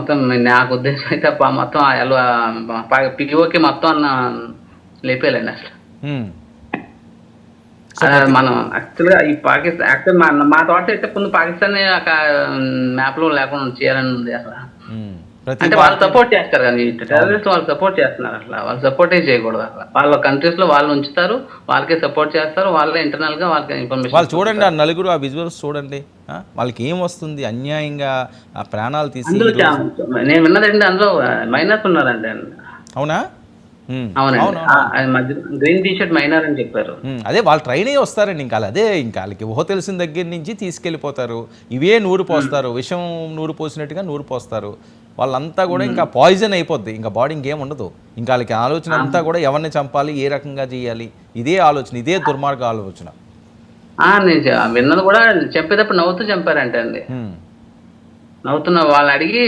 మొత్తం నాకు ఉద్దేశం అయితే మొత్తం పిఓకి మొత్తం లేపేయాలండి అసలు. మనం యాక్చువల్గా ఈ పాకిస్తాన్ యాక్చువల్ మా తోట అయితే ముందు పాకిస్తాన్ మ్యాప్ లో లేకుండా చేయాలని ఉంది అసలు. అంటే వాళ్ళు సపోర్ట్ చేస్తారు కానీ టెర్రరిస్ట్ వాళ్ళు సపోర్ట్ చేస్తున్నారు. అట్లా వాళ్ళు సపోర్టే చేయకూడదు. అట్లా వాళ్ళ కంట్రీస్ లో వాళ్ళు ఉంచుతారు, వాళ్ళకే సపోర్ట్ చేస్తారు, వాళ్ళే ఇంటర్నల్ గా వాళ్ళకి ఇన్ఫర్మేషన్. వాళ్ళు చూడండి, ఆ నలుగురు ఆ విజువల్స్ చూడండి, వాళ్ళకి ఏం వస్తుంది, అన్యాయంగా ఆ ప్రాణాలు తీసి. నేను విన్నదండి అందులో మైనర్స్ ఉన్నారండి. అవునా? అవునండి, గ్రీన్ టీ షర్ట్ మైనర్ అని చెప్పారు. అదే వాళ్ళు ట్రైన్ అయ్యి వస్తారండి. ఇంకా అదే ఇంకా వాళ్ళకి ఊహ తెలిసిన దగ్గర నుంచి తీసుకెళ్ళిపోతారు. ఇవే నూరు పోస్తారు, విషం నూరు పోసినట్టుగా నూరు పోస్తారు. వాళ్ళంతా కూడా ఇంకా పాయిజన్ అయిపోద్ది, ఇంకా బాడీ ఇంకేం ఉండదు. ఇంకా వాళ్ళకి ఆలోచన అంతా కూడా ఎవరిని చంపాలి, ఏ రకంగా చేయాలి, ఇదే ఆలోచన, ఇదే దుర్మార్గ ఆలోచన. నేను విన్నది కూడా, చెప్పేటప్పుడు నవ్వుతూ చంపారంటే అండి. నవ్వుతున్న వాళ్ళు అడిగి